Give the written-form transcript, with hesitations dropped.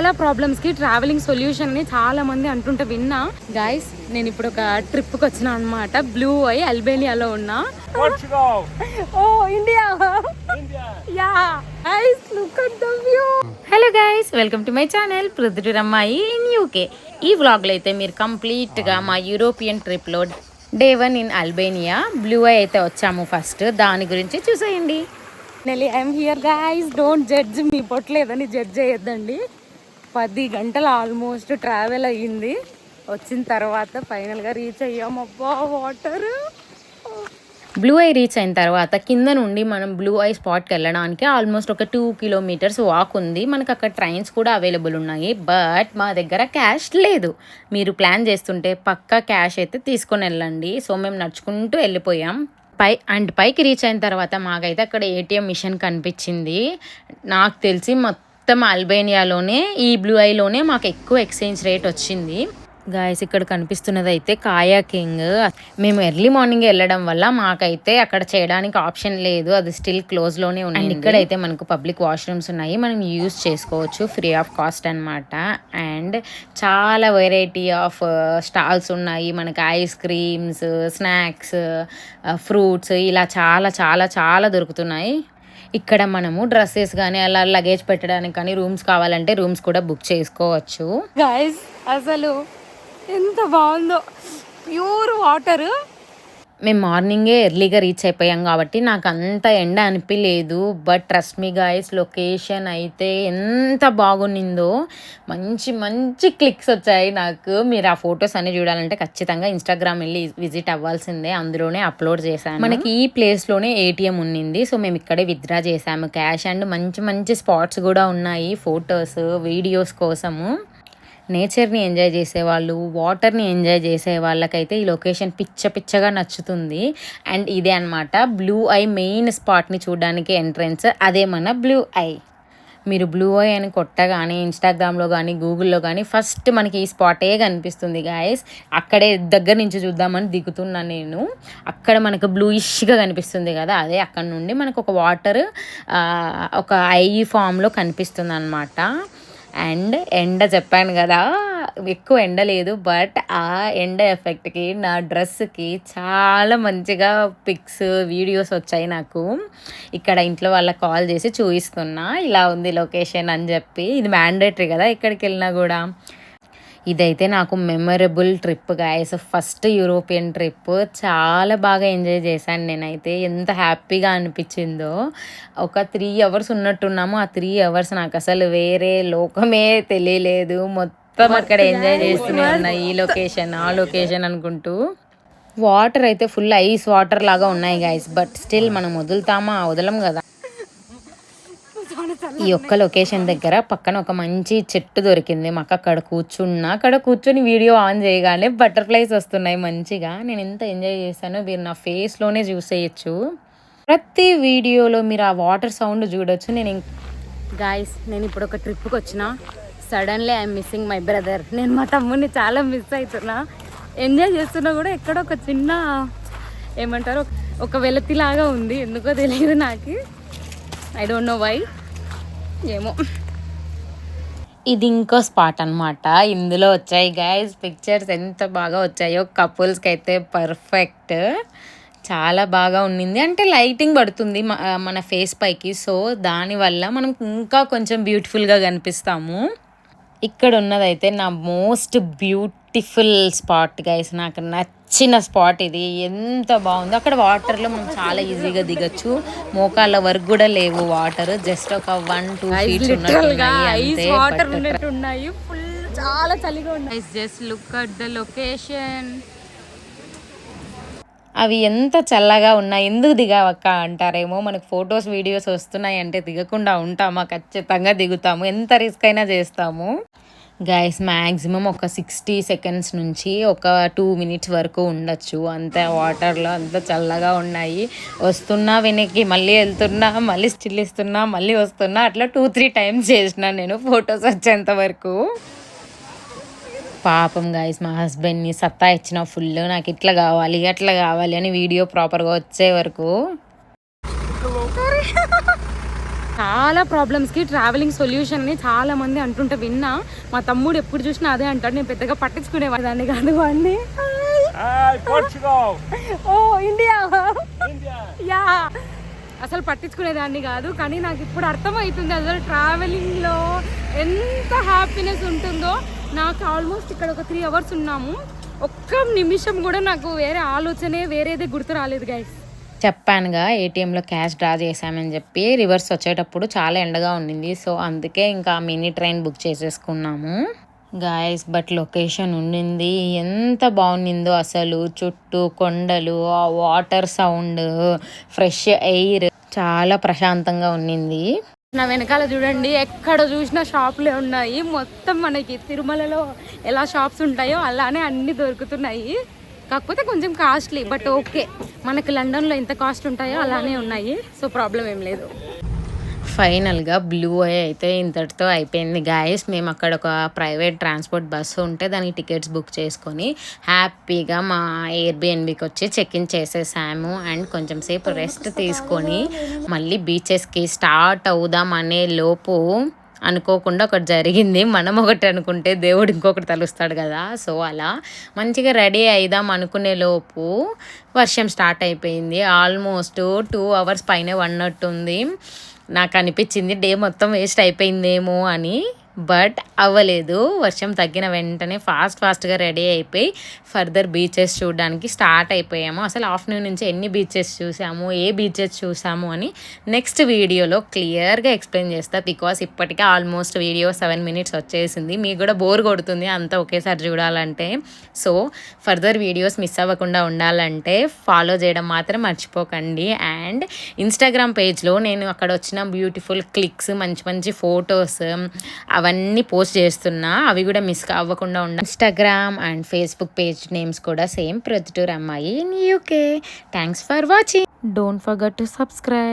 చాలా ప్రాబ్లమ్స్కి travelling solution ని చాలా మంది అంటుంటే విన్నా. గైస్ నేను ఇప్పుడు ఒక ట్రిప్కి వచ్చిన అనమాట. బ్లూ ఐ అల్బేనియాలో ఉన్నా. Oh India. Yeah guys look at the view. Hello guys, welcome to my channel Prithvi అమ్మాయి ఇన్ యూకే. ఈ వ్లాగ్లో అయితే మీరు కంప్లీట్గా మా యూరోపియన్ ట్రిప్లో day 1 in Albania blue eye అయితే వచ్చాము. ఫస్ట్ దాని గురించి చూసేయండి. నెలి I'm here guys, don't judge. మీ పొట్టలేదని జడ్జ్ చేయొద్దండి. 10 గంటలు ఆల్మోస్ట్ ట్రావెల్ అయ్యింది. వచ్చిన తర్వాత ఫైనల్గా రీచ్ అయ్యాము. అబ్బా వాటర్. బ్లూ ఐ రీచ్ అయిన తర్వాత కింద నుండి మనం బ్లూ ఐ స్పాట్కి వెళ్ళడానికి ఆల్మోస్ట్ ఒక 2 కిలోమీటర్స్ వాక్ ఉంది. మనకు అక్కడ ట్రైన్స్ కూడా అవైలబుల్ ఉన్నాయి. బట్ మా దగ్గర క్యాష్ లేదు. మీరు ప్లాన్ చేస్తుంటే పక్కా క్యాష్ అయితే తీసుకొని వెళ్ళండి. సో మేము నడుచుకుంటూ వెళ్ళిపోయాం. పైకి రీచ్ అయిన తర్వాత మాకైతే అక్కడ ఏటీఎం మిషన్ కనిపించింది. నాకు తెలిసి మొత్తం అల్బేనియాలోనే ఈ బ్లూ ఐలోనే మాకు ఎక్కువ ఎక్స్చేంజ్ రేట్ వచ్చింది. గాయస్ ఇక్కడ కనిపిస్తున్నది అయితే కాయాకింగ్. మేము ఎర్లీ మార్నింగ్ వెళ్ళడం వల్ల మాకైతే అక్కడ చేయడానికి ఆప్షన్ లేదు, అది స్టిల్ క్లోజ్లోనే ఉంది. అండ్ ఇక్కడైతే మనకు పబ్లిక్ వాష్రూమ్స్ ఉన్నాయి, మనం యూజ్ చేసుకోవచ్చు ఫ్రీ ఆఫ్ కాస్ట్ అనమాట. అండ్ చాలా వెరైటీ ఆఫ్ స్టాల్స్ ఉన్నాయి. మనకి ఐస్ క్రీమ్స్, స్నాక్స్, ఫ్రూట్స్ ఇలా చాలా చాలా చాలా దొరుకుతున్నాయి. ఇక్కడ మనము డ్రెస్సెస్ కానీ అలా లగేజ్ పెట్టడానికి కానీ రూమ్స్ కావాలంటే రూమ్స్ కూడా బుక్ చేసుకోవచ్చు. గైస్ అసలు ఎంత బాగుందో, ప్యూర్ వాటర్. మేము మార్నింగే ఎర్లీగా రీచ్ అయిపోయాం కాబట్టి నాకు అంత ఎండ అనిపించలేదు. But trust me guys, location అయితే ఎంత బాగుండిందో. మంచి మంచి క్లిక్స్ వచ్చాయి నాకు. మీరు ఆ ఫొటోస్ అన్ని చూడాలంటే ఖచ్చితంగా ఇన్స్టాగ్రామ్ వెళ్ళి విజిట్ అవ్వాల్సిందే, అందులోనే అప్లోడ్ చేశాను. మనకి ఈ ప్లేస్లోనే ఏటీఎం ఉన్నింది. సో మేము ఇక్కడే విత్డ్రా చేసాము క్యాష్. అండ్ మంచి మంచి స్పాట్స్ కూడా ఉన్నాయి ఫొటోస్ వీడియోస్ కోసము. నేచర్ని ఎంజాయ్ చేసేవాళ్ళు, వాటర్ని ఎంజాయ్ చేసే వాళ్ళకైతే ఈ లొకేషన్ పిచ్చగా నచ్చుతుంది. అండ్ ఇదే అనమాట బ్లూ ఐ మెయిన్ స్పాట్ని చూడడానికి ఎంట్రన్స్. అదే మన బ్లూ ఐ. మీరు బ్లూ ఐ అని కొట్టగానే ఇన్స్టాగ్రామ్లో కానీ గూగుల్లో కానీ ఫస్ట్ మనకి ఈ స్పాటే కనిపిస్తుంది గాయస్. అక్కడే దగ్గర నుంచి చూద్దామని దిగుతున్నాను నేను. అక్కడ మనకు బ్లూయిష్గా కనిపిస్తుంది కదా, అదే అక్కడ నుండి మనకు ఒక వాటర్ ఒక ఐ ఫామ్లో కనిపిస్తుంది అనమాట. అండ్ ఎండ చెప్పాను కదా, ఎక్కువ ఎండ లేదు. బట్ ఆ ఎండ ఎఫెక్ట్కి నా డ్రెస్కి చాలా మంచిగా పిక్స్ వీడియోస్ వచ్చాయి నాకు. ఇక్కడ ఇంట్లో వాళ్ళకి కాల్ చేసి చూపిస్తున్నా, ఇలా ఉంది లొకేషన్ అని చెప్పి. ఇది మ్యాండేటరీ కదా ఎక్కడికి వెళ్ళినా కూడా. ఇదైతే నాకు memorable trip guys, first European trip. చాలా బాగా ఎంజాయ్ చేశాను నేనైతే. ఎంత హ్యాపీగా అనిపించిందో. ఒక 3 అవర్స్ ఉన్నట్టున్నాము. ఆ 3 అవర్స్ నాకు అసలు వేరే లోకమే తెలియలేదు. మొత్తం అక్కడ ఎంజాయ్ చేస్తూనే ఉన్నా, ఈ లొకేషన్ ఆ లొకేషన్ అనుకుంటూ. వాటర్ అయితే ఫుల్ ఐస్ వాటర్ లాగా ఉన్నాయి గాయస్. బట్ స్టిల్ మనం వదులుతామా వదలం కదా. ఈ ఒక్క లొకేషన్ దగ్గర పక్కన ఒక మంచి చెట్టు దొరికింది మాకు. అక్కడ కూర్చొని వీడియో ఆన్ చేయగానే బటర్ఫ్లైస్ వస్తున్నాయి మంచిగా. నేను ఎంత ఎంజాయ్ చేశానో మీరు నా ఫేస్లోనే చూసేయచ్చు. ప్రతి వీడియోలో మీరు ఆ వాటర్ సౌండ్ చూడొచ్చు. గాయస్ నేను ఇప్పుడు ఒక ట్రిప్కి వచ్చిన. Suddenly I'm missing my brother. నేను మా తమ్ముడిని చాలా మిస్ అవుతున్నా. ఎంజాయ్ చేస్తున్నా కూడా ఎక్కడ ఒక చిన్న ఏమంటారు ఒక వెలతిలాగా ఉంది, ఎందుకో తెలియదు నాకు. ఐ డోంట్ నో వై, ఏమో. ఇది ఇంకో స్పాట్ అనమాట. ఇందులో వచ్చాయి గైస్ పిక్చర్స్ ఎంత బాగా వచ్చాయో. కపుల్స్కి అయితే పర్ఫెక్ట్, చాలా బాగా ఉన్నింది. అంటే లైటింగ్ పడుతుంది మన ఫేస్ పైకి, సో దానివల్ల మనం ఇంకా కొంచెం బ్యూటిఫుల్గా కనిపిస్తాము. ఇక్కడ ఉన్నదైతే నా మోస్ట్ బ్యూటిఫుల్ స్పాట్ గైస్. నాకు నచ్చిన స్పాట్ ఇది. ఎంత బాగుందో. అక్కడ వాటర్లో మనం చాలా ఈజీగా దిగచ్చు. మోకాళ్ళ వరకు కూడా లేవు వాటర్, జస్ట్ ఒక 1-2 ఫీట్స్ ఉన్నట్టున్నాయి. ఫుల్ చాలా చలిగా ఉన్నాయి. Just look at the location. అవి ఎంత చల్లగా ఉన్నాయి, ఎందుకు దిగావక్క అంటారేమో. మనకు ఫొటోస్ వీడియోస్ వస్తున్నాయి అంటే దిగకుండా ఉంటామా? ఖచ్చితంగా దిగుతాము, ఎంత రిస్క్ అయినా చేస్తాము. గైస్ మ్యాక్సిమం ఒక 60 సెకండ్స్ నుంచి ఒక 2 మినిట్స్ వరకు ఉండొచ్చు అంతే. వాటర్లో అంత చల్లగా ఉన్నాయి. వస్తున్నా వెనక్కి, మళ్ళీ వెళ్తున్నా, మళ్ళీ స్టిల్ ఇస్తున్నా, మళ్ళీ వస్తున్నా, అట్లా 2-3 టైమ్స్ చేసిన నేను ఫొటోస్ వచ్చేంత వరకు. పాపం గైస్ మా హస్బెండ్ని సత్తా ఇచ్చిన ఫుల్. నాకు ఇట్లా కావాలి అట్లా కావాలి అని వీడియో ప్రాపర్గా వచ్చే వరకు. చాలా ప్రాబ్లమ్స్కి ట్రావెలింగ్ సొల్యూషన్ అని చాలా మంది అంటుంటే విన్నా. మా తమ్ముడు ఎప్పుడు చూసినా అదే అంటాడు. నేను పెద్దగా పట్టించుకునేవాడిని కాదు వాడిని. ఓ ఇండియా యా అసలు పట్టించుకునేదాన్ని కాదు. కానీ నాకు ఇప్పుడు అర్థమవుతుంది అసలు ట్రావెలింగ్లో ఎంత హ్యాపీనెస్ ఉంటుందో. నాకు ఆల్మోస్ట్ ఇక్కడ ఒక 3 hours ఉన్నాము. ఒక్క నిమిషం కూడా నాకు వేరే ఆలోచనే వేరేదే గుర్తు రాలేదు గైస్. చెప్పానుగా ఏటీఎంలో క్యాష్ డ్రా చేసామని చెప్పి. రివర్స్ వచ్చేటప్పుడు చాలా ఎండగా ఉండింది, సో అందుకే ఇంకా మినీ ట్రైన్ బుక్ చేసేసుకున్నాము గాయస్. బట్ లొకేషన్ ఉండింది ఎంత బాగుండిందో అసలు. చుట్టూ కొండలు, ఆ వాటర్ సౌండ్, ఫ్రెష్ ఎయిర్, చాలా ప్రశాంతంగా ఉండింది. నా వెనకాల చూడండి, ఎక్కడ చూసినా షాపులే ఉన్నాయి. మొత్తం మనకి తిరుమలలో ఎలా షాప్స్ ఉంటాయో అలానే అన్నీ దొరుకుతున్నాయి. కాకపోతే కొంచెం కాస్ట్లీ, బట్ ఓకే. మనకి లండన్లో ఎంత కాస్ట్ ఉంటాయో అలానే ఉన్నాయి, సో ప్రాబ్లం ఏం లేదు. ఫైనల్గా బ్లూ ఐ అయితే ఇంతటితో అయిపోయింది గాయస్. మేము అక్కడ ఒక ప్రైవేట్ ట్రాన్స్పోర్ట్ బస్సు ఉంటే దానికి టికెట్స్ బుక్ చేసుకొని హ్యాపీగా మా ఎయిర్బిఎన్బికి వచ్చి చెక్ ఇన్ చేసేసాము. అండ్ కొంచెం సేపు రెస్ట్ తీసుకొని మళ్ళీ బీచెస్కి స్టార్ట్ అవుదాం అనే లోపు అనుకోకుండా ఒకటి జరిగింది. మనం ఒకటి అనుకుంటే దేవుడు ఇంకొకటి తలుస్తాడు కదా. సో అలా మంచిగా రెడీ అయిదాం అనుకునే లోపు వర్షం స్టార్ట్ అయిపోయింది. ఆల్మోస్ట్ 2 hours పైనే ఉన్నట్టుంది. నాకు అనిపించింది డే మొత్తం వేస్ట్ అయిపోయిందేమో అని, బట్ అవ్వలేదు. వర్షం తగ్గిన వెంటనే ఫాస్ట్గా రెడీ అయిపోయి ఫర్దర్ బీచెస్ చూడడానికి స్టార్ట్ అయిపోయాము. అసలు ఆఫ్టర్నూన్ నుంచి ఎన్ని బీచెస్ చూసాము, ఏ బీచెస్ చూసాము అని నెక్స్ట్ వీడియోలో క్లియర్గా ఎక్స్ప్లెయిన్ చేస్తా. బికాస్ ఇప్పటికే ఆల్మోస్ట్ వీడియో 7 minutes వచ్చేసింది. మీకు కూడా బోర్ కొడుతుంది అంతా ఒకేసారి చూడాలంటే. సో ఫర్దర్ వీడియోస్ మిస్ అవ్వకుండా ఉండాలంటే ఫాలో చేయడం మాత్రం మర్చిపోకండి. అండ్ ఇన్స్టాగ్రామ్ పేజ్లో నేను అక్కడ వచ్చిన బ్యూటిఫుల్ క్లిక్స్, మంచి మంచి ఫొటోస్ అవన్నీ పోస్ట్ చేస్తున్నా. అవి కూడా మిస్ అవ్వకుండా ఉండాలి. Instagram and Facebook page names కూడా సేమ్, ప్రొద్దుటూరు అమ్మాయి in UK. Thanks for watching. Don't forget to subscribe.